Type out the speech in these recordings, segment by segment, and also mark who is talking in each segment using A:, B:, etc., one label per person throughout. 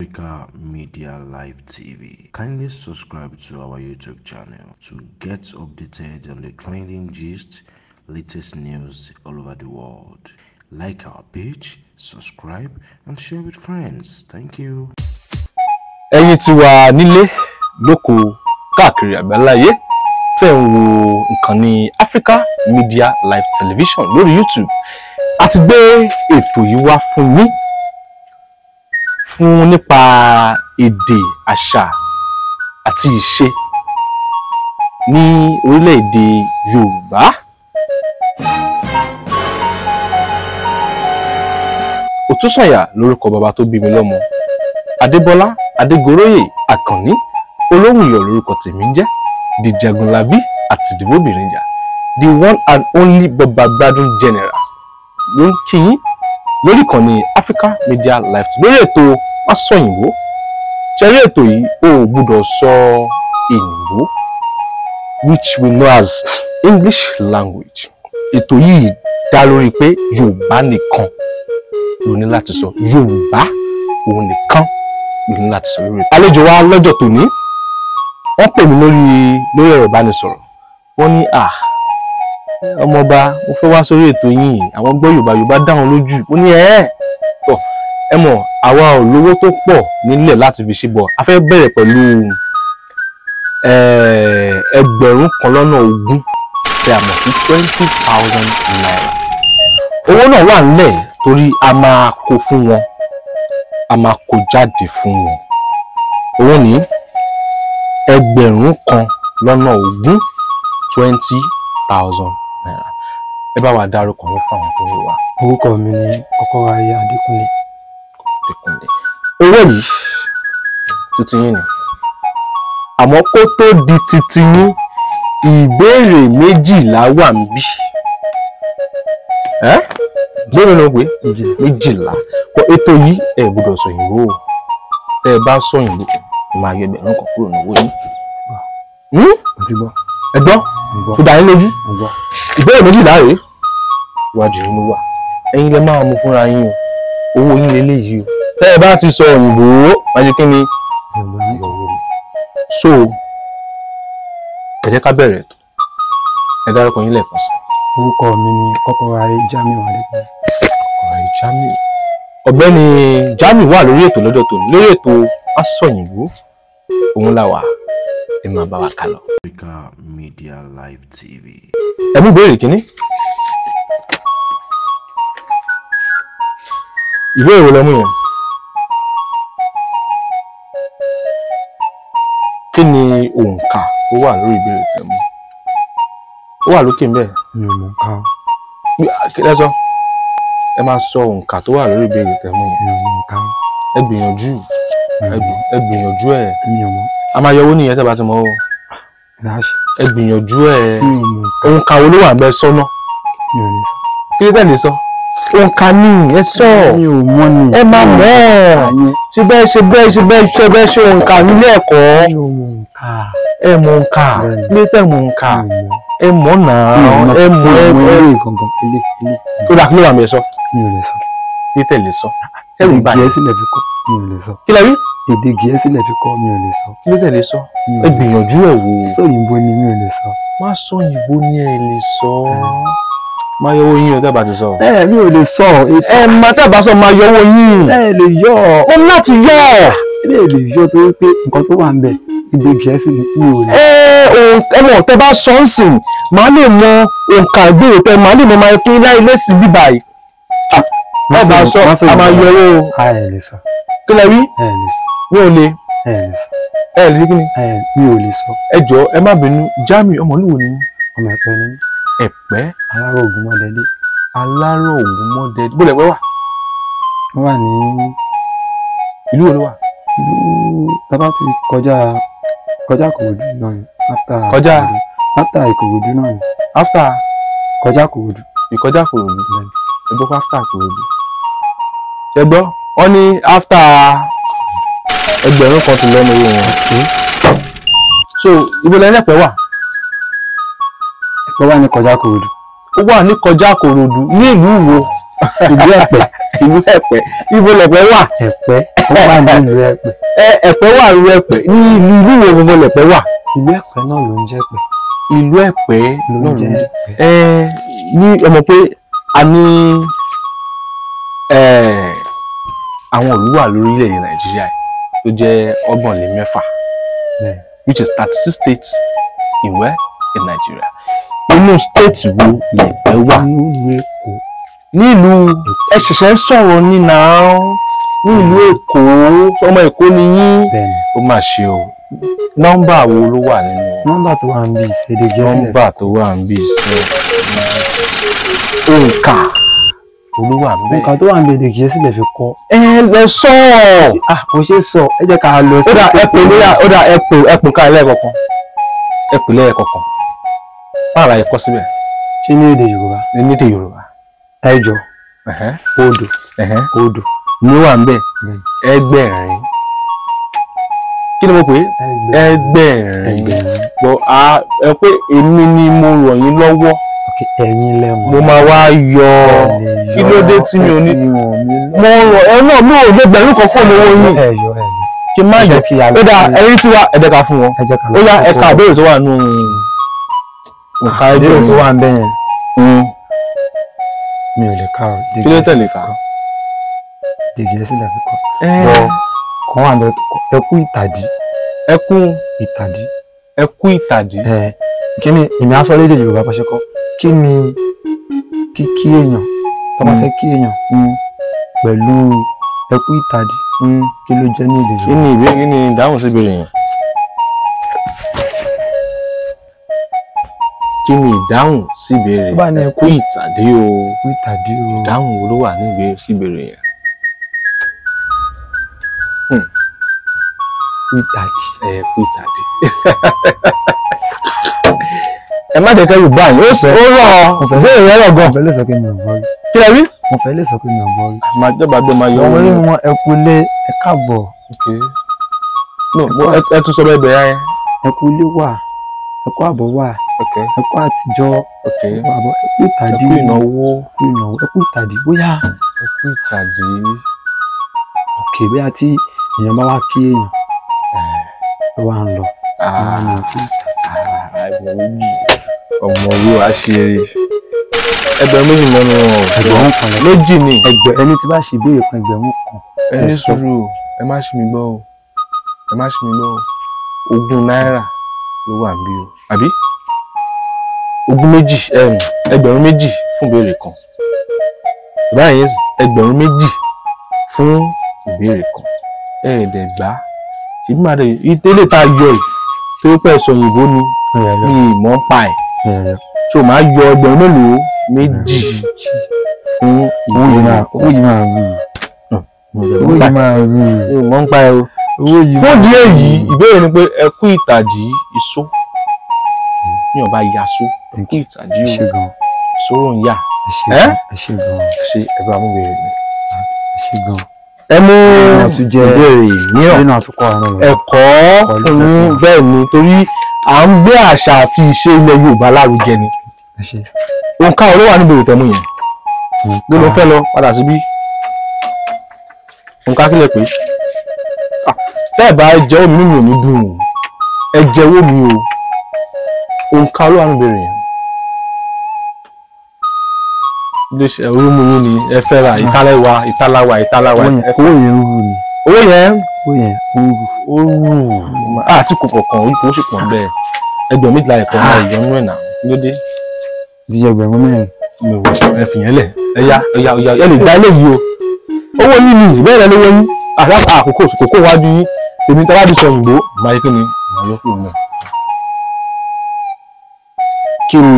A: Africa Media Live TV. Kindly subscribe to our YouTube channel to get updated on the trending gist, latest news all over the world. Like our page, subscribe and share with friends. Thank you.
B: Ẹ̀yin tí wà nílé lóko káàkiri àgbáláyé tẹ́ ń wo ìkànnì Africa Media Live Television lórí YouTube. A ti gbé ètò yìí wá fún yín fún nípa èdè, àṣà àti ìṣe ní orílẹ̀-èdè Yorùbá. Òtúsànyà lórúkọ bàbá tó bí mi lọ́mọ. Adébọ́lá Adégoróyè Àkànní Olóhùnyọ̀ lórúkọ tèmi ń jẹ́. The Jagunlabi àti Ìdìbòbìnrin jà. The one and only Baba Gbádùn General ló ń kí yín lórí ìkànnì Africa Media Live lórí ètò Má Sọ̀yìnbó. Ṣẹ̀rí ètò yìí ò gbọ́dọ̀ sọ Ìyìnbó, which we know as English language. Ètò yìí dá lórí pé Yorùbá nìkan ló ní láti sọ. Yorùbá òun nìkan ló ní láti sọ lórí ètò. Àlejò wa lọ́jọ́ tòní wọ́n pè mí lórí ẹ̀rọ ìbánisọ̀rọ̀. Wọ́n ní ọmọọba mo fẹ́ wá sórí ètò yìí, àwọn gbọ́ Yorùbá dá wọn lójú. Mo ní tọ̀ ẹ mọ̀ àwa ò lówó tó pọ̀ nílẹ̀ láti fi ṣe bọ̀. A fẹ́ bẹ̀rẹ̀ pẹ̀lú ẹgbẹ̀rún kan lọ́nà ogún tí a mọ̀ sí 20,000 naira. Owó náà wà nílẹ̀ torí a máa kó fún wọn, a máa kó jáde fún wọn. Owó ní ẹgbẹ̀rún kan lọ́nà ogún 20,000 naira. Ẹ bá wa dárúkọ yín fún àwọn tó ń wá.
C: Orúkọ mi ni Kọ́kọ́ráyé Adékúnlé.
B: Owó yìí titi yín ni. Àmọ́ kó tó di titi yín, ìbéèrè méjìlá wà níbí. Lórí ló pé méjìlá. Pọ̀ ètò yìí ẹ gbọ́dọ̀ sọ Ìyìnbó o. Tẹ́ ẹ bá sọ Ìyìnbó, máa yọ ẹgbẹ̀rún kan kúrò ní owó yín.
C: Ti gbọ́.
B: Ẹ gbọ́? Tó dá yín lójú? Ìbéèrè méjìlá rèé. Iwájú yín ló wà. Ẹ̀yin lẹ máa mú fúnra yín o. Owó yín lélẹ́yìí o. Tẹ́ ẹ bá ti sọ Òyìnbó, máa ṣe kí ni? So, ẹ jẹ́ ká bẹ̀rẹ̀ ètò. Ẹ dárúkọ yín lẹ́ẹ̀kan sí.
C: Orúkọ mi ni Kọ́kọ́ráyé Jamiu Adékúnlé.
B: Kọ́kọ́ráyé Jamiu. Ọ̀gbẹ́ni Jamiu wà lórí ètò lọ́dọ̀ tòní. Lórí ètò Má Sọ̀yìnbó, òun là wà. Ẹ máa bá wa kà lọ.
A: Africa Media Live TV.
B: Ẹ mú ìbéèrè kínní. Ìbéèrè wo lẹ mú yẹn? Kí ni òǹkà tó wà lórí ìbéèrè tẹ́ mú? Ó wà lókè ńbẹ̀.
C: Mi ò mọ̀ ká.
B: Kí lẹ sọ? Ẹ máa sọ òǹkà tó wà lórí ìbéèrè tẹ́ mú yẹn.
C: Mi ò mọ̀ ká.
B: Ẹ gbìyànjú. Ẹ gbìyànjú ẹ̀.
C: Mi ò mọ̀.
B: A máa yọ owó nìyẹn tẹ́ bá ti mọ̀ o. Ẹ gbìyànjú ẹ̀.
C: Mi ò mọ̀ ká.
B: Òǹkà wo ló wà ńbẹ̀ sọ́nà?
C: Mi ò ní sọ.
B: Kí ló tẹ̀lé sọ? Òǹkà ni ẹ sọ.
C: Mi ò mọ̀ ni.
B: Ẹ máa mọ̀ ọ́. Ṣé bẹ́ẹ̀ ṣe òǹkà nílé ẹ̀kọ́?
C: Mi ò mọ̀ ká.
B: Ẹ mọ̀ òǹkà. Kí ló tẹ̀ mọ̀ òǹkà? Ẹ mọ̀ náà. Ẹ mọ̀
C: ilé gangan. Ilé.
B: Tó dà kí ló wà mí ẹ sọ?
C: Mi ò lè sọ.
B: Kí tẹ̀lé sọ?
C: Èdè Gẹ̀ẹ́sì lẹ fi kọ́. Mi ò lè sọ.
B: Kí lẹ rí?
C: Èdè Gẹ̀ẹ́sì lẹ fi kọ́. Mi ò lè sọ.
B: Kí ló tẹ̀lé sọ? Ẹ gbìyànjú ẹ̀ wò.
C: Sọ Òyìnbó ni mi ò lè sọ.
B: Má sọ Òyìnbó ni ẹ lè sọ. Máa yọ owó yín o tẹ́ bá ti sọ.
C: Mi ò lè sọ.
B: Máa tẹ́ bá sọ máa yọ owó yín.
C: Lè yọ.
B: Ó ní láti yọ.
C: Lè yọ torí pé nǹkan tó wà ń bẹ̀ èdè Gẹ̀ẹ́sì ni mi ò lè.
B: Ẹ mọ̀ tẹ́ bá sọ ń sìn, màá lè mọ òǹkà ìbéèrè tẹ́ màá lè mọ máa fún láì lẹ́sìn bíbá yìí. Ẹ bá sọ, a máa yọ owó.
C: Ẹ lè sọ.
B: Kí lẹ rí?
C: Ẹ lè sọ.
B: Mi ò lè.
C: Ẹ lè sọ.
B: Ẹ lè kí ni?
C: Mi ò lè sọ.
B: Ẹ jọ̀ọ́ ẹ má bínú. Jamiu ọmọ olúwo ni?
C: Ọmọ Ẹ̀pẹ́ ni.
B: Ẹ̀pẹ́.
C: Aláró Ògúnmọ́dẹ́dé.
B: Aláró Ògúnmọ́dẹ́dé. Bó lẹ pẹ́ wà?
C: Wọ́n wà ní
B: ìlú wo ló wà?
C: ìlú tábà ti kọjá Ìkòròdú náà ni.
B: Kọjá?
C: After Ìkòròdú náà ni.
B: After?
C: Kọjá Ìkòròdú.
B: Ìkọjá Ìkòròdú. Ẹ gbọ́ after Ìkòròdú. Ṣé gbọ́? Wọ́n ní after ẹgbẹ̀rún kan ti lọ́nà owó wọn. So ibo lẹ́yìn Ẹ̀pẹ́ wà?
C: Ẹ̀pẹ́ wà ní kọjá Ìkòròdú.
B: Ó wà ní kọjá Ìkòròdú ní ìlú wo? Ìlú Ẹ̀pẹ́. Ìlú Ẹ̀pẹ́. Ibo lẹ̀pẹ́ wà?
C: Ẹ̀pẹ́. wà nílùú Ẹ̀pẹ́.
B: Ẹ̀pẹ́ wà ní Ẹ̀pẹ́ ní ìlú wo gbogbo lẹ̀pẹ́ wà?
C: Ìlú Ẹ̀pẹ́ náà ló ń jẹ́ Ẹ̀pẹ́.
B: Ìlú Ẹ̀pẹ́
C: ló ń jẹ́
B: ní ọmọ pé a ní àwọn ìlú wà lórílẹ̀-èdè Nàìjíríà tó jẹ́ 34 which is 36 states in Nigeria. Inú state wo lẹ̀pẹ́ wà? Nílùú ẹ ṣẹ̀ṣẹ̀ ń sọ̀rọ̀ ní náà nílùú Èkó, ọmọ Èkó ni yín. Ó mà ṣe o. Nọ́mbà wo ló wà nínú?
C: Nọ́mbà tó wà ń bí ìṣèdè gẹ́sẹ̀.
B: Nọ́mbà tó wà ń bí ìṣẹ́. Òǹkà olúwa ń bẹ.
C: Òǹkà tó wà ń bí èdè gẹ́sẹ̀ lè fi kọ́.
B: Lọ sọ.
C: Kò ṣe sọ, ẹ jẹ́ ká lọ sí.
B: Ó dà ẹpùn ká lẹ́ẹ̀kọ̀kan. Ẹpùn lẹ́ẹ̀kọ̀kan. Báwo la yẹ kọ́ síbẹ̀?
C: Ṣé ní èdè Yorùbá?
B: Ní èdè Yorùbá.
C: Ẹjọ. Odò. Odò.
B: Ní ó wà ń bẹ. Ẹgbẹ̀rin. Kí ni mo pè é? Ẹgbẹ̀rin. Bọ̀ ẹ pé èmi ni mo ràn yín lọ́wọ́.
C: Ẹ̀yin lẹ́wọ̀n.
B: Mo máa wá yọ. Kí ló dé tí mi ò ní? Mo ràn ẹ náà mi ò lè gbẹ̀rún kankan lówó yín. Kí n má yọ. Ó dà ẹyin tí wá ẹ̀dẹ̀ka fún wọn. Ó yá ẹ̀ka àbẹ̀rẹ̀ tó wà nù. Òǹkà
C: ìbéèrè tó wà ń bẹ yẹn. Mi ò lè ká o.
B: Kí ló tẹ̀lé ká?
C: Èdè Gẹ̀ẹ́sì lè fi kọ́. Kan wà bẹ ẹkú ìtàdí.
B: Ẹkú
C: ìtàdí.
B: Ẹkú ìtàdí.
C: Kí ni ìmí aṣọ lédè Yorùbá bá ṣe kọ́? Kí ni kíkí èèyàn tó bá fẹ́ kí èèyàn pẹ̀lú ẹkú ìtàdí? Kí ló jẹ́ ní èdè Yorùbá?
B: Kí ni ìdáhùn sí ìbéèrè yẹn? Kí ni ìdáhùn sí ìbéèrè?
C: Bá ní
B: ẹkú ìtàdí o.
C: Ẹkú ìtàdí o.
B: Ìdáhùn wo ló wà ní ìbéèrè sí ìbéèrè yẹn?
C: Ẹkú ìtàdí.
B: Ẹkú ìtàdí. Ẹ má dẹ̀kẹ́ Yorùbá yìí, ó rọ̀ ìbéèrè rẹ̀ rọ̀ gan.
C: Mo fẹ́ lè sọ pé mi ò gbọ́ rí.
B: Kí lẹ rí?
C: Mo fẹ́ lè sọ pé mi ò gbọ́ rí.
B: Màá jọba gbé máa yọ
C: ọmọ yìí wọn ẹkú lé ẹ káàbọ̀.
B: Ẹ tún sọ bẹ́ẹ̀ bẹ́ẹ̀ yẹn.
C: Ẹkú lé wà, ẹkú àbọ̀ wà, ẹkú àtijọ́, ẹkú àbọ̀, ẹkú ìtàdí,
B: ẹkú ìnáwó,
C: ẹkú ìtàdí bóyá.
B: Ẹkú ìtàdí.
C: Bóyá tí èèyàn bá wá kí èèyàn tó wá ń lọ.
B: Ọmọ owó àṣírí ẹgbẹ̀rún méjì mọ́nú wọn.
C: Ẹgbẹ̀rún kan lẹ.
B: Méjì ni.
C: Ẹni tí bá ṣe ìbéèrè kan ẹgbẹ̀rún kan.
B: Ẹni sùúrù ẹ má ṣì mí gbọ́ o. Ẹ má ṣì mí gbọ́ o. 20 náírà ló wà níbí o. Àbí? Ẹgbẹ̀rún méjì fún ìbéèrè kan. Báyìí ẹgbẹ̀rún méjì fún ìbéèrè kan. Ẹ̀ẹ́dẹ̀ gbá. Ṣèbí máa dẹ̀ ìtẹ́lẹ̀ tá a yọ yìí tó pẹ́ sọ òyìnbó ni ìmọ̀ ń pa ẹ̀. So máa yọ ẹgbẹ̀rún mélòó? Méjì fún ìbéèrè.
C: Owó yìí máa rú. Owó yìí máa rú.
B: Ìmọ̀ ń pa ẹ̀ o. Fún ìdí èyí ìbéèrè ni pé ẹkú ìtàdí ìṣó. Ní ọba yaṣó ẹkú ìtàdí o. Ìṣòro ń yà.
C: Ẹ ṣe gan.
B: Ṣe ẹ bá mú béèrè mi.
C: Ẹ ṣe gan.
B: Ẹ mú ìbéèrè mìíràn. Ẹ̀kọ́ fún bẹ́ẹ̀ ni torí à ń gbé àṣà àti ìṣe ilẹ̀ Yorùbá lárugẹ ni. Òǹkà wo ló wà níbi ìtẹ́mú yẹn? Ló ló fẹ́ lọ padà síbí. Òǹkà kílẹ̀ pé bẹ́ẹ̀ bá jẹ́ omi mi ò ní dùn o. Ẹ jẹ́ owó mi o. Òǹkà ló wà níbi ìrìn. Iléeṣẹ́ orúmú yín ni ẹ fẹ́ ra ìtàláwà.
C: Owó yẹn ń rú ni.
B: Owó yẹn
C: ń rú.
B: Àti kò kọ̀ọ̀kan orí kò sì pọ̀ bẹ́ẹ̀. Ẹgbẹ̀rún méjìlá ẹ̀kọ́ náà ìyọnú ẹ̀ náà lóde.
C: Di ẹgbẹ̀rún mẹ́rin.
B: Ẹ fìyẹn lẹ̀ ẹ yá ẹ lè dá eléyìí o. Owó yín ni ìbéèrè lówó yín. Àkókò wájú yín. Èmi tí a bá di sọ òyìnbó máa yẹ kí ni màá yọ kúrò náà.
C: Kí ni?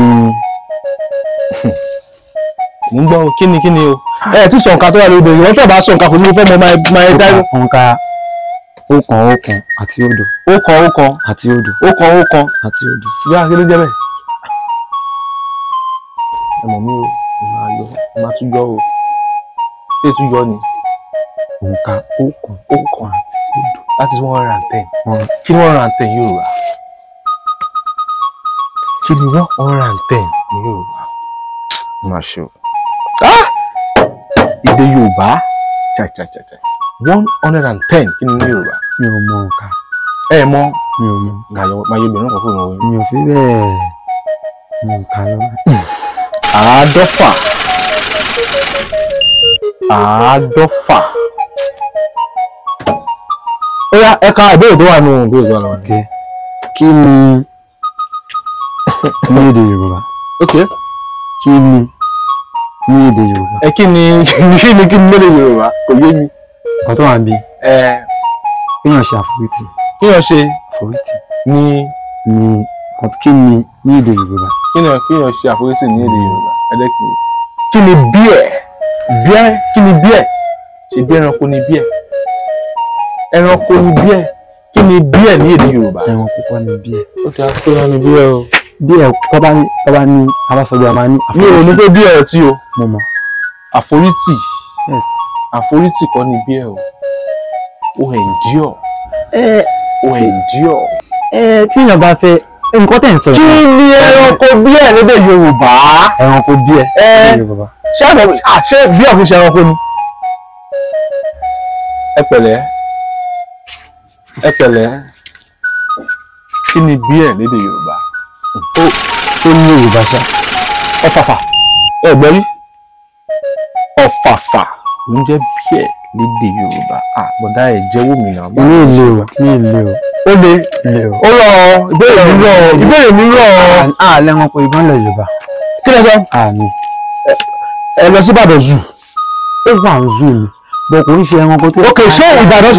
B: Mo ń gbọ́ kí ni o. Ẹ ti sọ nǹkan tó wà lórí ìbéèrè wọ́n tó bá sọ nǹkan kò ní mo fẹ́ mọ máa ẹ dájú.
C: Òǹkà ọ̀kan àti odò.
B: Ọ̀kan
C: àti odò.
B: Ọ̀kan
C: àti odò.
B: Bí a kí ló jẹ́ bẹ́ẹ̀. Ẹ mọ̀ mí o, máa tún yọ o. Ṣé tún yọ ni?
C: Òǹkà ọ̀kan àti odò.
B: That is 110. Kí ni 110 Yorùbá? Kí ni 110 ní Yorùbá? Má ṣe o. Èdè Yorùbá 110 kí ni ní Yorùbá?
C: Mi ò mọ nǹka.
B: Ẹ mọ̀
C: Mi ò mọ.
B: gàyọ̀ máa yẹ obìnrin kan fún òun.
C: Mi ò fi bẹ́ẹ̀ mọ nǹka lọ.
B: Àádọ́fà. Ó yá ẹ̀ka ìbéèrè tó wà nù ìbéèrè tó wà lọ́wọ́.
C: Okay. Kí ni ní èdè Yorùbá?
B: Okay.
C: Kí ni ní èdè Yorùbá?
B: Ẹ kí ni lédè Yorùbá? Kò yé mi.
C: Nǹkan tó wà ń bí kéèyàn ṣe àforítì.
B: Kí yàn ṣe
C: Àforítì
B: ní
C: ni kí ni ní èdè Yorùbá?
B: kí yàn ṣe àforítì ní èdè Yorùbá? Ẹ jẹ́ kí ni bíẹ̀? Kí ni bíẹ̀? Ṣé bí ẹranko ni bíẹ̀? Ẹranko ni bíẹ̀. Kí ni bíẹ̀ ní èdè Yorùbá?
C: Ẹran púpọ̀ ni bíẹ̀.
B: Ó ti àkókò náà ni bíẹ̀ o.
C: Bíẹ̀ tọ́ba ní abásọ̀gbẹ́ a máa ní
B: Mi ò ní pé bíẹ̀ ọtí o.
C: mo mọ̀.
B: Àforítì.
C: Yes.
B: Àforítì kọ́ ni bíẹ̀ o. O endure. O endure.
C: Tí èèyàn bá fẹ́ nǹkan tẹ̀ ń sọ.
B: Kí ni ẹranko bíẹ̀ lédè Yorùbá?
C: Ẹranko bíẹ̀ ní Yorùbá.
B: Ṣé bíẹ̀ kò ṣe ẹranko ni? Ẹ pẹ̀lẹ́. Kí ni bíẹ̀ lédè Yorùbá?
C: Ó ní Yorùbá ṣá.
B: Ọ̀fàfà. Ẹ gbọ́ rí? Ọ̀fàfà ló ń jẹ́ bíẹ̀ lédè Yorùbá. Bọ̀dá ẹ̀ jẹ́wọ́ mi náà.
C: Ní ilé o.
B: Ó le. Ó rọ ìbéèrè mi rọ.
C: Àlẹ́ wọn pé ìbọn lẹ̀ Yorùbá.
B: Kí lẹ sọ?
C: Àmì.
B: Ẹ lọ sí Ìbàdàn zoo.
C: Ó wà ń zoo ni. Bọ̀ kò ń ṣe ẹranko tó.
B: Ok, ṣé Ìbàdàn ṣé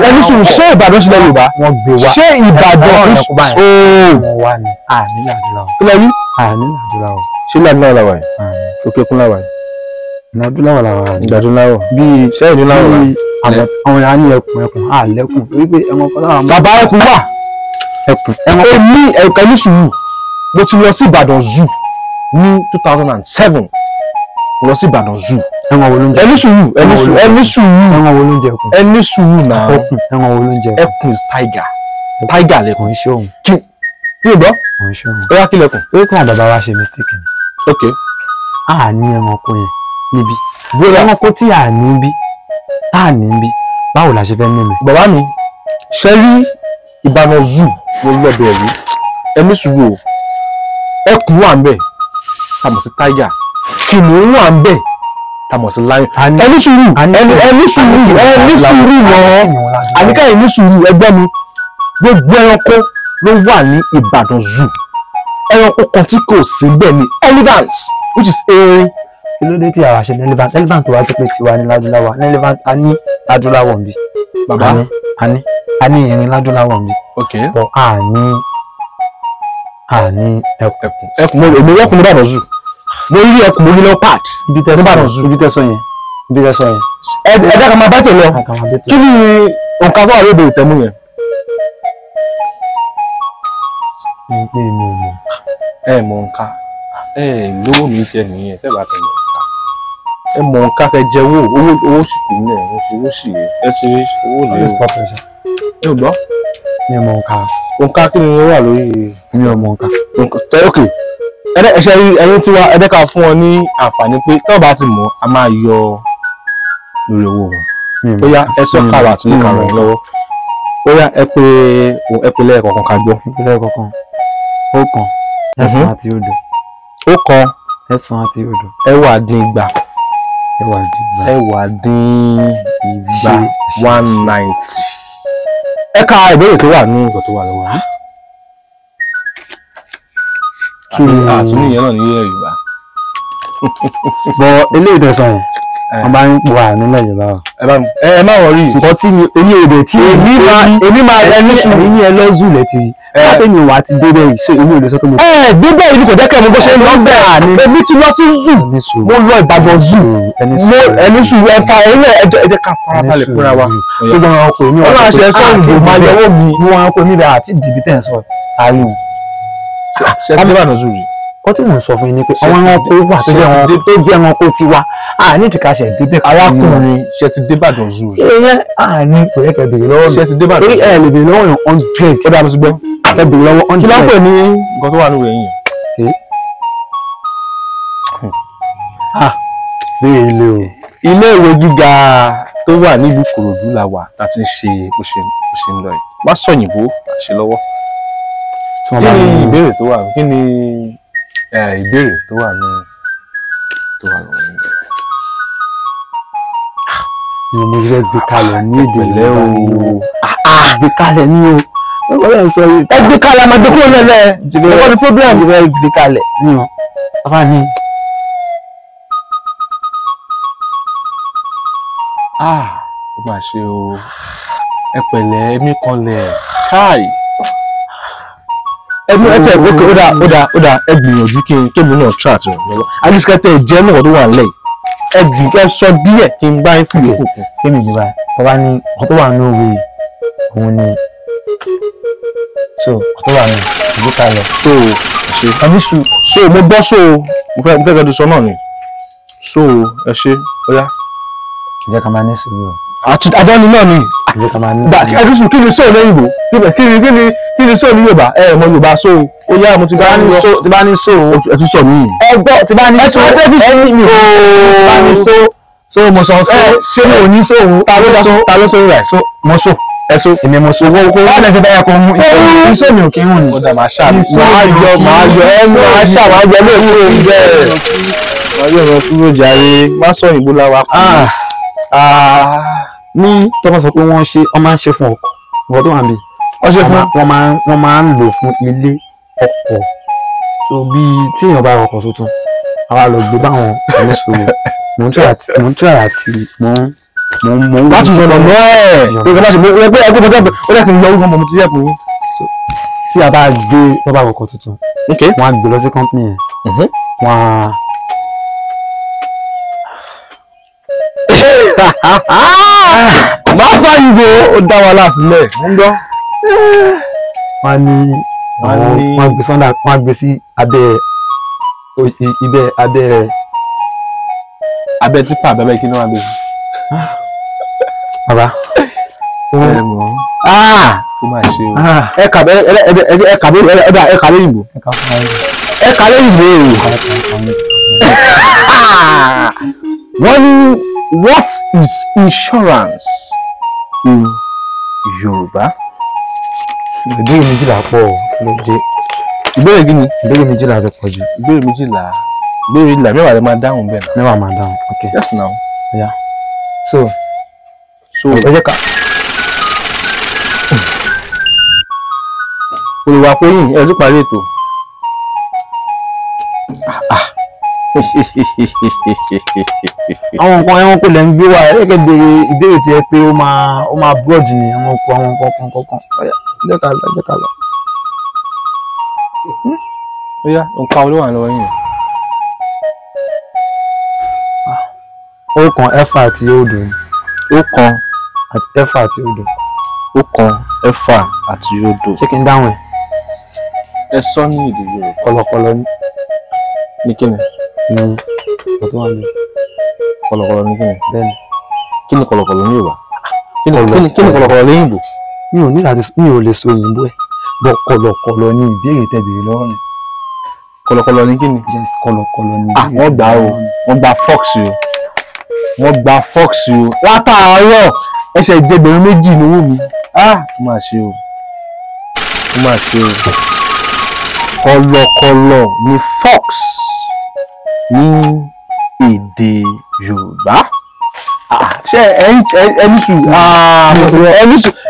B: Ìbàdàn sílẹ̀ Yorùbá?
C: Wọ́n gbé wa.
B: Ṣé Ìbàdàn
C: wọ́n wà ní àní làdúrà o.
B: Kí lẹ rí?
C: Àní làdúrà o.
B: Ṣé Ládùúláwọ̀ làwà yìí?
C: Àní.
B: Òkè Òkun làwà yìí?
C: Làdúrà làwà ní.
B: Ládùúláwọ̀.
C: Bíi
B: Ṣé Ìdúláwọ̀ wà?
C: àwọn ìyá ní ẹkùn àlẹ́kùn torí pé ẹranko láwọn.
B: Bàbá ẹkùn wà.
C: Ẹkùn.
B: Ó ní ẹ̀ka ní sùúrù. Mo ti lọ sí Ìbàdàn zoo ní 2007. Mo lọ sí Ìbàdàn zoo.
C: Ẹran wo ló ń jẹ?
B: Ẹni sùúrù.
C: Ẹran wo ló ń jẹ ẹkùn?
B: Ẹni sùúrù náà.
C: Ẹkùn. Ẹran wo ló ń jẹ ẹkùn?
B: Ẹkùn is tiger. Tiger lẹkùn.
C: Kò ń ṣe òun.
B: Kí ni gbọ́?
C: Kò ń ṣe òun.
B: Ó yá kí lẹkùn.
C: Torí pé àwọn bàbá wa ṣe mistake ni.
B: Ok.
C: A ní ẹranko yẹn níbí. Ẹranko tí a ní bí báwo la ṣe fẹ́ mímì?
B: Bàbá mi ṣe rí Ìbàdàn zoo mo lọ bẹ̀rẹ̀ rí. Ẹni sùúrù o. Ẹkùn wà ń bẹ̀ tá mọ̀ sí tiger. Kìnìún wà ń bẹ̀ tá mọ̀ sí lion. Ẹni sùúrù náà. Àníkà ẹni sùúrù ẹgbẹ́ mi. Gbogbo ẹranko ló wà ní Ìbàdàn zoo. Ẹranko kan tí kò sí bẹ́ẹ̀ ni elephant which is erin.
C: Kí ló dé tí àwa ṣe ní elephant tó wá jẹ́ pé tiwa ní ládúláwà ní elephant a ní ládúláwà ń bí.
B: Bàbá
C: a ní irin ládúláwà ń bí.
B: Ok.
C: But a ní ẹkùn.
B: Ẹkùn èmi wọ́n kún ní Ìbàdàn zoo. Mo rí ẹkùn mo rí leopard.
C: Ibi tẹ́sán yẹn.
B: Ẹ dákà máa bá tẹ̀ lọ. Kí ni nǹkan tó wà lóde ìtẹ́mú yẹn? Ẹ mọ̀ nǹkan. Lówó mi jẹ nìyẹn tẹ́ bá ti mọ̀ nǹkan. Ẹ mọ̀ nǹkan fẹ́ jẹ owó sì kì í lẹ̀ owó sì rè ẹ ṣe owó lè o. Ẹ ò gbọ́?
C: Mi ò mọ̀ nǹkan.
B: Nǹkan kí ni ó wà lórí?
C: Mi ò mọ̀ nǹkan.
B: Ok. Ẹṣẹ́ ẹyin tí wa ẹ̀dẹ́ka fún ọ ní àǹfààní pé tọ́ bá ti mọ̀ a máa yọ lórí owó wọn. Ó yá ẹ sọ kàwá àti lè kàwá yín lọ́wọ́. Ó yá ẹ pé lẹ́ẹ̀kọ̀ọ̀kan ká gbọ́.
C: Lẹ́ẹ̀kọ̀ọ̀kan. Ọ̀kan. Ẹ̀sán àti odò.
B: Ọ̀kan.
C: Ẹ̀sán àti odò.
B: Ẹ̀wá dín igba.
C: Ẹ̀wá dín igba.
B: 190. Ẹ ka ìbéèrè tó wà ní nǹkan tó wà lọ́wọ́. Kí ni àtúnyẹ̀ náà ní ilẹ̀ Yorùbá?
C: Bọ̀ eléyìí tẹ̀sán yẹn. Wọ́n bá ń pò wà nílẹ̀ Yorùbá.
B: Ẹ má wọrí.
C: Nǹkan tí èmi èdè tí
B: èmi máa ẹni sùn.
C: Èyí ẹ lọ́zù lẹ ti rí. Láti mi wà á ti débẹ̀ yìí ṣé èmi ò lè sọ pé mo.
B: Débẹ̀ yìí kò jẹ́kẹ́ mi bó ṣe ń lọ bẹ́ẹ̀ ni. Èmi ti lọ sí zoo. Mo lọ Ìbàdàn zoo. Ẹni sùn ẹ̀ka ẹ̀jẹ̀ ká farabalẹ̀ fúnra wa.
C: Gbogbo àwọn ọkọ̀ èmi
B: wọ́n máa ṣe ẹ̀sọ́ ìdè máa yọwọ́ mi.
C: Wọ́n á kó mi bẹ́ẹ̀ àti ìdìbí tẹ̀ ń sọ àárín wọn.
B: Ṣé ti Ìbàdàn zoo yìí?
C: Kọ́ tí mò ń sọ fún yín ni pé àwọn ẹranko wà tó jẹ́ ẹranko tiwa ní ìdíkàṣẹ débẹ̀
B: arákùnrin ṣe ti dé Ìbàdàn zoo rí.
C: Ìyẹn ní kò yẹ kẹ́ bèrè lọ́wọ́ mi
B: ṣe ti dé Ìbàdàn
C: torí ẹ lè bèrè lọ́wọ́ yàn 100
B: kí ló ti gbọ́
C: kẹ́ bèrè lọ́wọ́ 100.
B: kí ló ń pè ní nǹkan tó wà nínú ẹ̀yìn
C: yẹn. Bẹ́ẹ̀ ilé o
B: ilé ìwé gíga tó wà nílùú Ìkòròdú la wà tá ti ń ṣe bó ṣe ń lọ yìí má sọ̀yìnbó àṣẹ lọ́wọ́. kí ni ìbéèrè tó wà kí ni ìbéèrè tó wà lọ́wọ́ yìí.
C: mo fẹ́ gbé kalẹ̀ ní èdè
B: pẹ̀lẹ́ o
C: gbé kalẹ̀ ní o ọlọ́run sọ yìí
B: ẹ gbé kalẹ̀ máa dókòwò lẹ́lẹ̀ ẹ̀kọ́ ni problem.
C: mo fẹ́ gbé kalẹ̀ ní o bàbá ni.
B: ó mà ṣe o ẹ pẹ̀lẹ́ ẹ̀mí kanlẹ̀ chai ẹ̀mí ẹ tẹ̀ ókè ó dà ẹ gbìyànjú kí èmi náà try àti ràn lọ́wọ́ àdìsíkẹ́tẹ̀ jẹ́ náà tó wà nílẹ̀ ẹ gbìyànjú sọ díẹ̀ kí n bá ń fi yòókù kù.
C: kí mi ní báyìí bàbá ní ọkọ tó wà ní òwe òun ni so ọkọ tó wà ní ìgbé kalẹ̀
B: so ẹ ṣe so mo gbọ́ so mo fẹ́ kẹ́kẹ́ sọ náà ni so ẹ ṣe ó yá.
C: jẹ́ ká máa ní sùúrù
B: àjọni náà ni
C: jẹ́ ká máa ní sùúrù.
B: ẹdùsùn kí ni sóò lẹ́yìnbó kí ni sóò ní Yorùbá ọmọ Yorùbá so ó yá mo ti bá ní so ti bá ní so ẹ tún sọ mí.
C: ẹgbọ́ ti bá ní so ẹni mi bá ní so mo sọ so
B: ṣé mi ò ní so òun ta ló so rẹ̀
C: so mo so
B: ẹ so
C: èmi mo so owó báwo lẹ ṣe báyà kó mú iṣẹ́ mi ò kí ń rùn ni.
B: ó dà máa ṣáà máa yọ máa ṣàmájọ lóòótọ́ ìjẹ́ máa yọ ọ̀rọ̀ kúrò jàre má sọ òyìnbó láwa kù.
C: ní tọ́kọ sọ pé wọ́n máa ń ṣe fún ọkọ̀ ọkọ̀ tó wà níbí
B: wọ́n ṣe fún
C: wọ́n máa ń lò fún ilé ọkọ̀ tó bí tí èèyàn bá ọkọ̀ tuntun àwa lọ gbé báwọn ẹni sọ̀rọ̀ mò ń try àti mò ń
B: láti yọ̀nà mọ́ ẹ̀ pé kí n bá ṣe pé ẹgbẹ́ bọ́sẹ̀ ó dẹ̀ kí n yọ orúkọ mọ̀ ti yẹ fún yín.
C: tí a bá gbé bọ́bá ọkọ̀ tuntun wọ́n á gbé lọ sí company yẹn wọ́n á.
B: má sáyìnbó ó dá wa láàsílẹ̀ ń gbọ́.
C: wọ́n ní wọ́n gbé sọ́ndà wọ́n gbé sí abẹ́
B: tipa abẹ́bẹ́ kí ni wọ́n á gbé sí.
C: bàbá
B: ó máa ṣe o ẹ kà lóyìnbó wọ́n ní what is insurance in Yorùbá.
C: ìbéèrè méjìlá pọ̀ lóde.
B: ìbéèrè kí ni.
C: ìbéèrè méjìlá ti pọ̀ jù.
B: ìbéèrè méjìlá mẹ́wàá lè máa dáhùn bẹ́ẹ̀ náà.
C: mẹ́wàá máa dáhùn ok.
B: yes now.
C: yeah. so
B: ẹ jẹ́ ká. olùwàpọ̀yìn ẹ tún parí ètò.
C: àwọn nǹkan ẹranko lẹ́ ń gbé wá ẹ̀rẹ́gẹ́ béèrè ìbéèrè tí ẹ pé ó máa broad ni àwọn nǹkan kọ̀ọ̀kan jẹ́ ká lọ.
B: ó yá nǹkan olówó àná wọ̀nyí.
C: ó kan ẹ̀fà àti odò.
B: ó kan
C: ẹ̀fà àti odò.
B: ó kan ẹ̀fà àti odò.
C: ṣé kí n dáhùn ẹ̀.
B: ẹ sọ ní èdè Yorùbá.
C: kọ̀lọ̀kọ̀lọ̀
B: ní kíni.
C: ní ọ̀tún wà ní.
B: kọ̀lọ̀kọ̀lọ̀ ní kíni.
C: bẹ́ẹ̀ni.
B: kí ni kọ̀lọ̀kọ̀lọ̀ ní Yorùbá. kí ni kọ̀lọ̀kọ̀lọ̀ ní Ìgbò.
C: mi ò lè sọ òyìnbó ẹ̀ bọ́ kọ̀lọ̀kọ̀lọ̀ ní ìbéèrè tẹ́ béèrè lọ́wọ́ mi.
B: kọ̀lọ̀kọ̀lọ̀ ní kíni.
C: yes kọ̀lọ̀kọ̀lọ̀ ní.
B: wọ́n gbà o wọ́n gba fox o wọ́n gba fox o látàárọ̀ ẹsẹ̀ ìjẹgbẹ̀rún méjì lówó mi. ó mà ṣe o ó mà ṣe o kọ̀lọ̀kọ̀lọ̀ ní fox ní èdè Yorùbá. ṣé ẹni sùn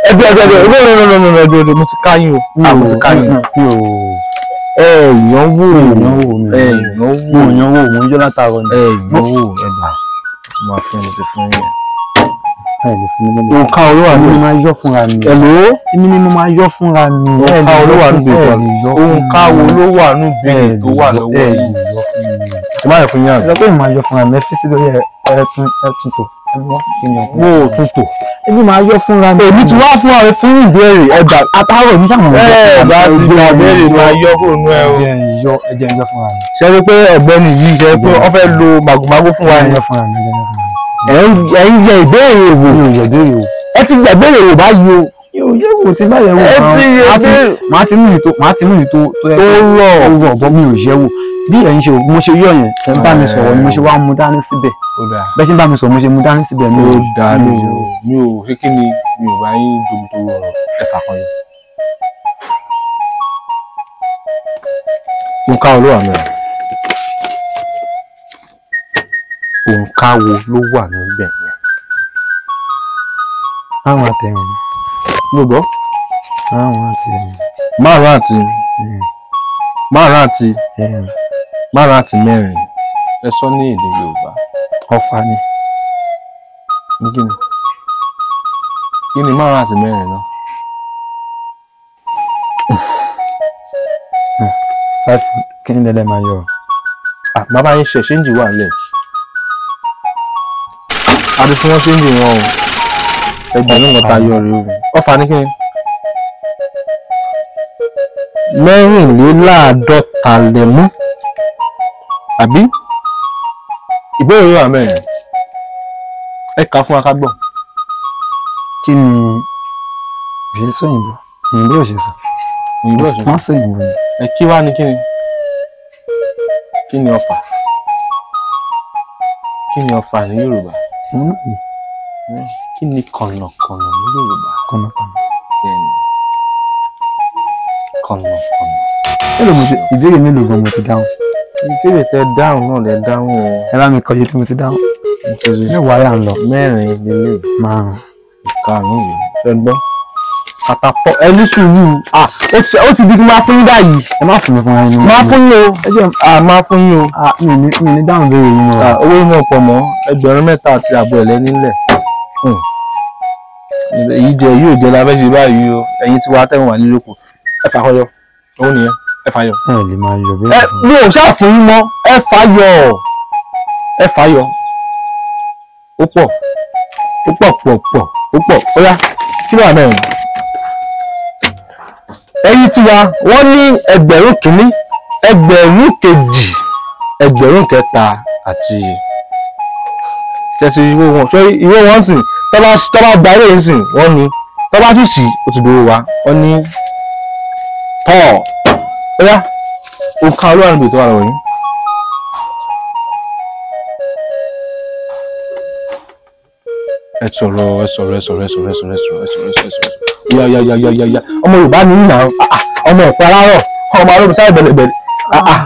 B: ẹbí mo ti káyìn o mo ti káyìn o ìyànwó
C: mo ń jọ látàárọ̀ ni.
B: ìyànwó ẹgbà tó máa fún mi ti fún yẹn.
C: nǹkan olówó àná mi máa yọ fúnra mi.
B: ẹ̀lò
C: èmi ni mo máa yọ fúnra mi.
B: nǹkan olówó àná bèèrè tó nǹkan olówó àná bèèrè tó wà lọ́wọ́ yìí. ẹ má yẹ fún yàn.
C: ìjọba yìí máa yọ fúnra mi ẹ fi sí lórí ẹtún tò.
B: wo tún tò.
C: èmi máa yọ fúnra mi.
B: èmi ti wá fún àwọn fún ìbéèrè ẹgbà.
C: àtàwọn èmi sàmùlò.
B: bá ti gba ìbéèrè máa yọ fóònù ẹ o.
C: ẹjẹ ń yọ fúnra mi.
B: ṣe é pé ọ̀gbẹ́ni yìí ṣe é pé wọ́n fẹ́ lo màgòmágó fún wa yẹn. ẹ ń yẹ ìbéèrè wò.
C: mi ò yẹ ìbéèrè wò.
B: ẹ ti gbà ìbéèrè wò báyìí o.
C: yóò yẹ wò tí báyẹn wò.
B: ẹ ti yẹ ìbéèrè.
C: màá ti mú ìtò tó rọ̀ bọ́ mi ò yẹ wò bí ẹ̀yin ṣe mo ṣe yọ̀ yẹn ẹ̀ ń bá mi sọ̀rọ̀ ni mo ṣe wá mú dání síbẹ̀ bẹ́ẹ̀ ṣe ń bá mi sọ̀rọ̀ mo ṣe mú dání síbẹ̀ mi ò
B: dáa mi ò ṣe kí ni mi ò bá yín dogodogo ọ̀rọ̀ ẹ̀fà kan yọ. òǹkà wo ló wà mẹ́rin òǹkà wo ló wà níbẹ̀ yẹn.
C: àwọn àtẹ̀yìn
B: mo gbọ́
C: àwọn àtẹ̀yìn
B: márùn àti mẹ́rin ẹ sọ ní èdè Yorùbá.
C: Ọ̀fà ni.
B: kí ni márùn àti mẹ́rin náà.
C: 5 kí ni lẹ́lẹ́ máa yọ.
B: bàbá yín ṣe ṣéǹjì wà lẹ̀ àbí fún wọn ṣéǹjì wọn o ẹgbẹ̀rún kan tá a yọ rèé o. Ọ̀fà ní kí ni. 54 lẹ mú àbí ìbéèrè wà mẹ́rin ẹ kà fún akágbọ́.
C: kí ni òṣèlú sọ òyìnbó ò ṣe sọ wọ́n sọ òyìnbó ni.
B: ẹ kí wá ní kí ni Ọ̀fà ní Yorùbá. kí ni kọ̀nàkọ̀nà ní Yorùbá.
C: kọ̀nàkọ̀nà.
B: kọ̀nàkọ̀nà.
C: ìbéèrè mélòó gan mo ti dáhùn.
B: ìbéèrè tẹ dáhùn náà lẹ dáhùn o.
C: ẹ bá mi kọjú tí mo ti dáhùn. mẹ́wàá yà ń lọ.
B: 4 lélẹ̀.
C: 5.
B: ìkarùn yìí ẹ gbọ́. àtàpọ̀ ẹ ní sùúrù ó ti di kí n máa fún yín báyìí.
C: ẹ má fún mi fún yín.
B: máa fún yín o.
C: ẹ jẹ́
B: máa fún yín o.
C: mi ní dáhùn béèrè yín mọ́.
B: owó inú ọ̀pọ̀ mọ́ 3,700 ẹ̀lẹ́ nílẹ̀. èyí yóò jẹ́ la fẹ́ ṣe báyìí o. ẹ̀yin tí wàá tẹ̀wọ̀n wà nílé kù ẹ fà kọ́ yọ òun nìyẹn ẹ fà yọ.
C: ẹ lè máa yọ bẹ́ẹ̀.
B: mi ò ṣáà fún yín mọ́ ẹ fà yọ ó pọ̀ ó yá kí ló wà mẹ́rin. ẹ̀yin tiwa wọ́n ní ẹgbẹ̀rún kìíní ẹgbẹ̀rún kejì ẹgbẹ̀rún kẹta àti tẹ̀sí ìwé wọn. ṣé ìwé wọn sìn tọ́ba gba ilé yìí sìn wọ́n ní tọ́ba tún sí ó ti dòwò wa wọ́n ní tọ́ ó yá òǹkà olúwa níbi tó wà lọ́wọ́ yín. ẹ sọ̀rọ̀ ya ọmọ Yorùbá ní ìlà ọmọ ọ̀pọ̀ aláwọ̀ ọmọ arúgbó sáré bẹ̀lẹ̀bẹ̀lẹ̀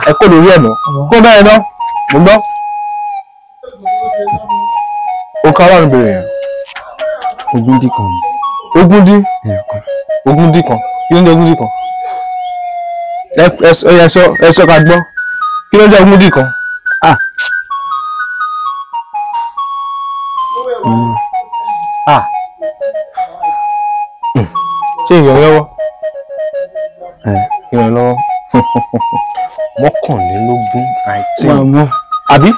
B: ẹ kó lórí ẹ̀ náà kó bẹ́ẹ̀ náà mo gbọ́. òǹkà ọlọ́run bèrè yẹn.
C: Ogúndí kan.
B: Ogúndí kan kí ló ń jẹ́ ogúndí kan. ẹ sọ ká gbọ́ kí ló ń jẹ́ ogúndí kan. ṣé ìrànlọ́wọ́ mọ́kànlélógún 19 àbí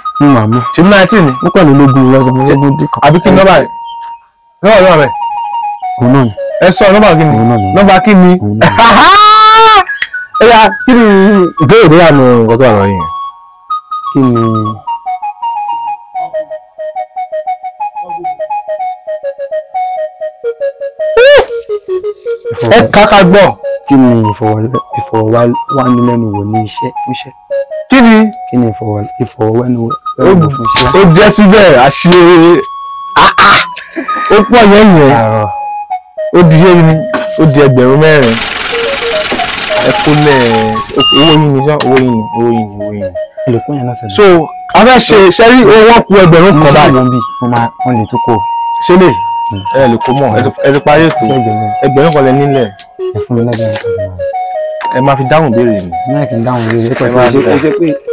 B: ṣe 19 ni
C: mọ́kànlélógún lọ́sàn-án díkan
B: àbí kí nọ́mbà rẹ̀
C: òun náà
B: ẹ sọ nọ́mbà kí ni nọ́mbà kí ni ẹ̀yà kí ni ìbéèrè tó wà nù nǹkan tó wà lọ́yìn yẹn.
C: kí ni
B: ẹ kàkà gbọ́.
C: kí ni ìfọ̀rọ̀wánilẹ́nuwò ní iṣẹ́ fúnṣẹ́.
B: kí ni
C: ìfọ̀rọ̀wánilẹ́nuwò fún iṣẹ́.
B: ó jẹ́ síbẹ̀ àṣe ó pọ̀ yẹn ó di yé mi ó di 4,000 ẹ kó lẹ̀ owó yín ni owó yín ni. so a fẹ́ ṣe ṣẹ́rí owó kù 1,000 kan báyìí.
C: wọ́n lè tún kó.
B: ṣé lè ẹ lè kó mọ̀ ẹ ti parí ètò 1,000 kan lẹ nílẹ̀.
C: ẹ fún mi lẹ́gbẹ̀rún kan náà.
B: ẹ máa fi dáhùn béèrè mi.
C: náà kì í dáhùn béèrè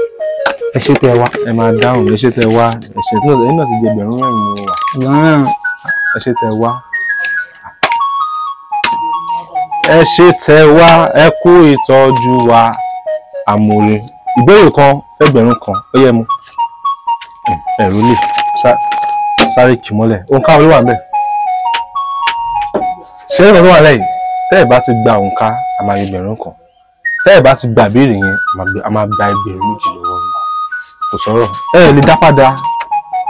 C: ẹ ṣe tẹ wá.
B: ẹ máa dáhùn ẹ ṣe tẹ wá ẹ ṣe tí ẹ̀yin náà ti jẹ 4,000 wà. ẹ ṣe tẹ wá. ẹ ṣe tẹ wá ẹ kú ìtọ́jú wa àmọ̀rẹ́. ìbéèrè kan 1,000 kan ó yẹ mu. ẹ̀rù lè sáré kì mọ́lẹ̀ òǹkà wo ló wà ńbẹ̀. ṣé ẹ̀rọ tó wà lẹ́yìn tẹ́ ẹ̀ bá ti gba òǹkà a máa yọ 1,000 kan tẹ́ ẹ̀ bá ti gba ìbéèrè yẹn a máa gba 2,000 lọ́wọ́ yín kò sọ̀rọ̀ ẹ lè dá padà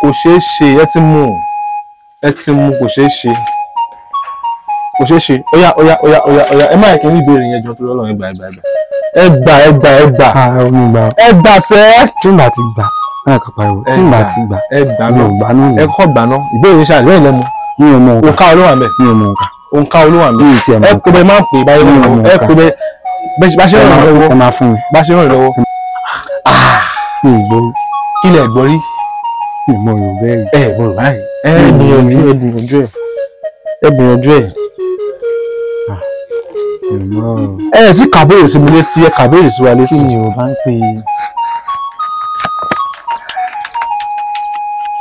B: kò ṣeé ṣe ẹ ti mú kò ṣeé ṣe kò ṣeé ṣe óyá ẹ má yẹ kí n ní ìbéèrè yẹn jọ tó lọ́lọ́ ẹ gbà sẹ́.
C: tí n bá ti gbà náà kà pariwo tí n bá ti gbà
B: ẹ gbà
C: mi ò gbà náà
B: ẹ kọ́ gbà náà ìbéèrè ṣáà lẹ́yìn lẹ́mu
C: mi ò mọ nǹkan
B: òǹkà olówó àmì
C: mi ò mọ nǹkan
B: òǹkà olówó àmì
C: mi ò tiẹ̀ mọ
B: ẹ kó bẹ máa ń pè báyìí lọ́wọ́ ẹ kó bẹ bá ṣe ràn lọ́wọ́
C: ẹ máa fún mi
B: bá ṣe ràn lọ́wọ́
C: mi ò gbọ́
B: kí lẹ̀ gbọ́ rí
C: mi mọ Yorùbá ẹ̀
B: ẹ gbọ́ báyìí ẹ gbìyànjú ẹ ẹ ti kàbéèrè sí mi létí ẹ kàbéèrè sí wa létí.
C: kí ni Yorùbá ń pè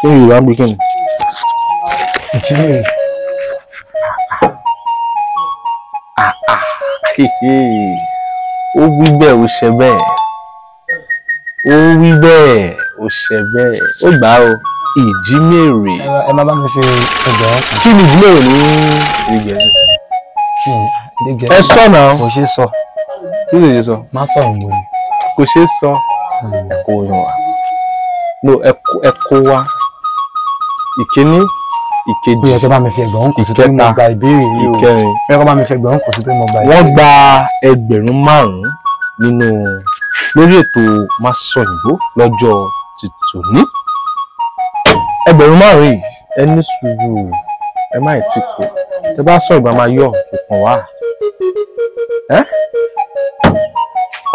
B: kí ni Yorùbá ń pè kí ni.
C: ìjímèrè
B: ó wí bẹ́ẹ̀ ó ṣe bẹ́ẹ̀ ó wí bẹ́ẹ̀ ó ṣe bẹ́ẹ̀ ó gbà ó ìjímèrè.
C: ẹ má bá mi fi ẹgbẹ̀rún kan.
B: kí ni ìjímèrè ní èdè Gẹ̀ẹ́sì. ẹ sọ náà.
C: kò ṣeé sọ.
B: kí ló ṣe sọ.
C: má sọ ìwé ni.
B: kò ṣeé sọ. ẹ kó yan wa. no ẹ kó wa. ìkíní ìkejì
C: bí ẹ tó bá mi fi ẹgbẹ̀rún kan sí tó mo gba ìbéèrè yìí o.
B: ìkẹrin.
C: ẹ kọ́ bá mi fi ẹgbẹ̀rún kan sí tó mo gba ìbéèrè.
B: wọ́n gba ẹgbẹ̀rún 5 nínú lórí ètò Masọ̀yìnbó lọ́jọ́ ti tòní. ẹgbẹ̀rún 5 yìí ẹ ní sùúrù ẹ má ti kù tẹ bá sọ ìgbà máa yọ ìpọ̀n wá.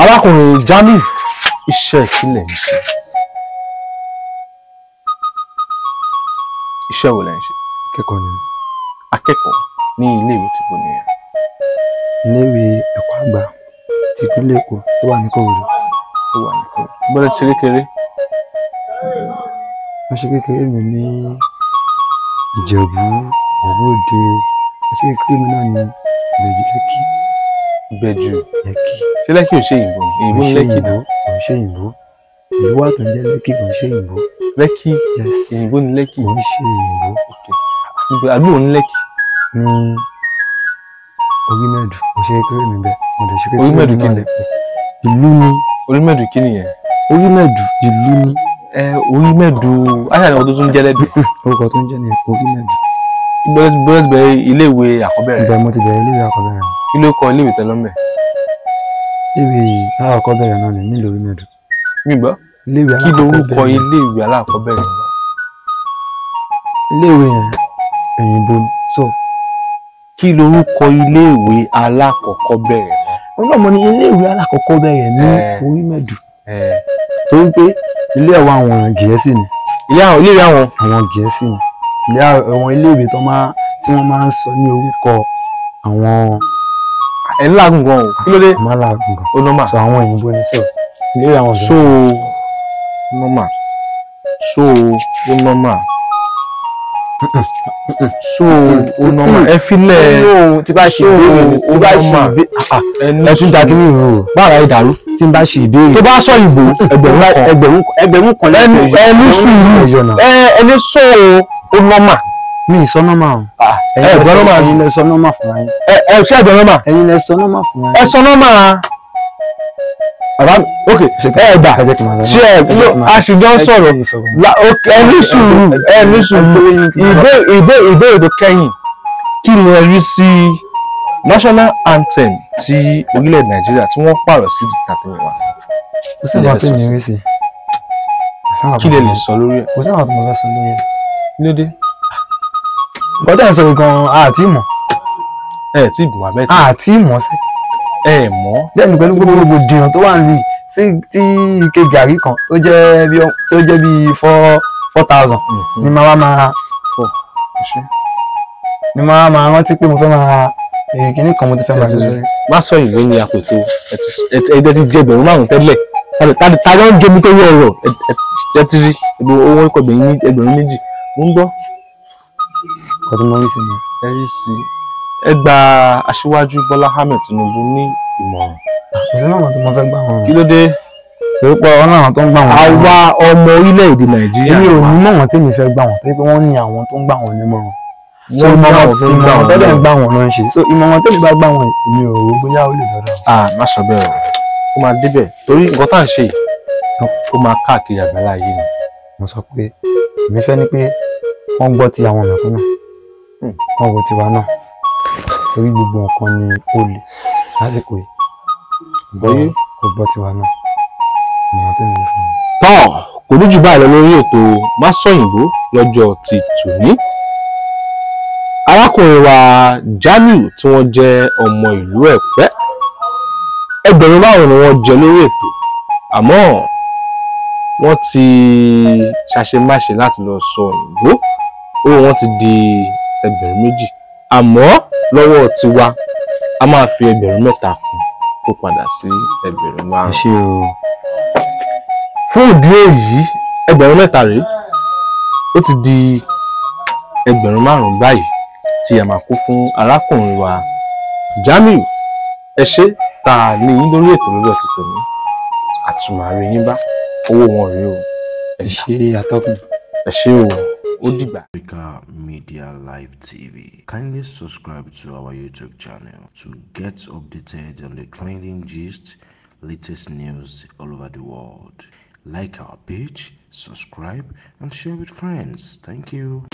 B: arákùnrin Jamiu iṣẹ́ ìkílẹ̀ ń ṣe. iṣẹ́ wo lẹ ń ṣe?
C: akẹ́kọ̀ọ́ ni.
B: akẹ́kọ̀ọ́ ní ilé ìwé tí kò ní ẹ̀.
C: ilé ìwé ẹ̀kọ́ àgbà ti ìpínlẹ̀ Èkó tó wà ní Kòròdú.
B: ó wà ní Kòròdú. bọ́lá ti ṣe kékeré.
C: wọ́n ṣe kékeré mi ní Ìjẹ̀bú Òde. wọ́n ṣe kékeré mi náà ní
B: Ìbẹ̀jú
C: Lẹ́kì.
B: ṣé Lẹ́kì ò ṣe ìbò ìbò ní Lẹ́kì náà.
C: kò ń ṣe ìbò ìlú wa tó ń jẹ́ Lẹ́kì kò ń ṣe ìbò.
B: Lẹ́kì ìbò ní Lẹ́kì.
C: kò ń ṣe ìbò.
B: àdúgbò ní Lẹ́kì.
C: ní Orímẹ̀dù mo ṣe kékeré mi bẹ́ẹ̀ mo lè ṣe kékeré
B: Orímẹ̀dù
C: mi
B: kí
C: náà
B: ni?
C: ìlú ni.
B: Orímẹ̀dù kí nìyẹn?
C: Orímẹ̀dù ìlú ni.
B: Orímẹ̀dù ayé àwọn tó tún jẹ́ lẹ́dù.
C: orúkọ tó ń jẹ́ ní Orímẹ̀dù.
B: bọ́lá ti bẹ̀rẹ̀ ilé ìwé àkọ́bẹ̀rẹ̀.
C: ibẹ̀ mo ti bẹ̀rẹ̀ ilé ìwé àkọ́bẹ̀rẹ̀.
B: kí ló kọ ilé ìwé tẹ́lọ́mẹ̀?
C: ilé ìwé alákọ̀ọ́bẹ̀rẹ̀ náà ni nílùú Orímẹ̀dù.
B: mi gbọ́.
C: ilé ìwé
B: kí lorúkọ
C: alákọ̀ọ́bẹ̀rẹ̀.
B: ilé ìwé alákọ̀ọ́bẹ̀rẹ̀ náà?
C: ilé ìwé yẹn Òyìnbó ni. so
B: kí lorúkọ ilé ìwé alákọ̀ọ́bẹ̀rẹ̀ náà?
C: wọ́n náà mo ní ilé ìwé alákọ̀ọ́bẹ̀rẹ̀ ní Orímẹ̀dù. torí pé ilé ẹ̀wọ̀ àwọn Gẹ̀ẹ́sì ni.
B: ilé ìwé
C: àwọn Gẹ̀ẹ́sì ni. àwọn ilé ìwé tí wọ́n máa ń sọ ní orúkọ àwọn
B: ẹ̀ ńlá gùngàn o kí ló dé?
C: amálágùn kan.
B: ó nọ́mà.
C: sọ àwọn Òyìnbó ni. so ilé ìwé àwọn
B: so nọ́mà so ó nọ́mà so ó nọ́mà ẹ filẹ̀
C: tí bá ṣe ìbéèrè tí bá ṣe ìbéèrè ẹ tún dá kíní ìrò bára ẹ dàrú tí n bá ṣe ìbéèrè
B: tó bá sọ ìbò
C: ẹgbẹ̀rún kan
B: ẹni sùúrù ẹni sọ ó nọ́mà.
C: mi sọ nọ́mà o.
B: ẹ gbọ́ nọ́mà sí.
C: ẹ̀yin lẹ sọ nọ́mà fún wa yín.
B: ẹ ṣé ẹ gbọ́ nọ́mà.
C: ẹ̀yin lẹ sọ nọ́mà fún wa yín.
B: ẹ sọ nọ́mà. bàbá ok ẹ gbà ṣé ẹ aṣèjọ sọ̀rọ̀ ẹni sùúrù ìbéèrè tó kẹ́yìn kí ni ẹ rí sí national anthem ti orílẹ̀ Nàìjíríà tí wọ́n pààrọ̀ sí tàtẹ̀yìnwá?
C: kò sí àwọn tó ní rí sí.
B: kí lè sọ lórí ẹ̀?
C: kò sí àwọn tó mọ̀ fẹ́ sọ lórí ẹ̀.
B: kí ló dé?
C: bọ́dà ń sọ gan-an àti mọ̀.
B: ẹ tí ìbùn abẹ́ tí.
C: àti mọ̀ sí.
B: ẹ mọ̀.
C: lẹ́nu pẹ̀lú gbogbo dìyàn tó wà nílùú tí ike gàrí kan tó jẹ́ bí 4,000 ni màá máa rántí pé mo fẹ́ máa kíní kan mo ti fẹ́ máa gbé.
B: má sọ ìwé ní àpètò ẹ̀ẹ́dẹ́ ti jẹ́ ẹgbẹ̀rún 5 tẹ́lẹ̀ tàbí wọ́n ń jomi tó rí ọ̀rọ̀ ẹ ti rí owó ikọ̀ ẹgbẹ̀rún 2 mo ń gbọ́.
C: kò tó mọ rí sí mi.
B: ẹ rí sí ẹ gba Aṣíwájú Bọ́lá Ahmed Tinubu ní ìmọ̀ràn.
C: ìlú náà tó mọ fẹ́ gbà wọn.
B: kí ló dé?
C: pé ọ̀nà àwọn tó ń gbà wọn.
B: àwa ọmọ orílẹ̀-èdè Nàìjíríà.
C: èmi ò ní mọ̀ wọ́n tèmi fẹ́ gbà wọ́n torí pé wọ́n ní àwọn tó ń gbà wọ́n nímọ̀ràn.
B: ìmọ̀ràn
C: tó dẹ̀ ń gbà wọ́n ló ń ṣe. so ìmọ̀ràn tèmi bá gbà wọ́n èmi ò rò bóyá ó lè dọ́dọ̀.
B: má sọ bẹ́ẹ̀ o ó máa débẹ̀ torí nǹkan tá à ń ṣe ó máa káàkiri àgbáńlá yìí ni.
C: mo sọ pé èmi fẹ́ ni pé wọ́n gbọ́ ti àwọn mẹ̀kúnnù wọ́n wo tiwa náà torí gbogbo nǹkan ni ó lè lásìkò yìí
B: bóyá
C: kò gbọ́ tiwa náà ìmọ̀ràn tó ń lè fún mi.
B: tọ́ kò ní jù báyìí lọ lórí ètò Masọ̀yìnbó lọ́jọ́ ti tòní. arákùnrin wa Jamiu tí wọ́n jẹ́ ọmọ ìlú Ẹ̀pẹ́, ẹgbẹ̀rún márùn-ún ni wọ́n jẹ lórí ètò, àmọ́ wọ́n ti ṣàṣemáṣe láti lọ sọ òyìnbó, owó wọn ti di ẹgbẹ̀rún méjì, àmọ́ lọ́wọ́ tiwa a máa fi ẹgbẹ̀rún mẹ́ta kún kó padà sí ẹgbẹ̀rún
C: ẹ
B: márùn-ún.
C: ṣé o.
B: fún ìdí èyí ẹgbẹ̀rún mẹ́ta rèé ó ti di ẹgbẹ̀rún márùn-ún báyìí tí a máa kó fún arákùnrin wa Jamiu. ẹ ṣé tá a ní yín lórí ètò lọ́jọ́ tuntun ní àtùmàrí yín bá owó wọn rèé o.
C: ẹ ṣé atọ́kùn.
B: ẹ ṣé o, ó dìgbà.
A: Africa Media Live TV. Kindly subscribe to our YouTube channel to get updated on the trending gist, latest news all over the world. Like our page, subscribe, and share with friends. Thank you.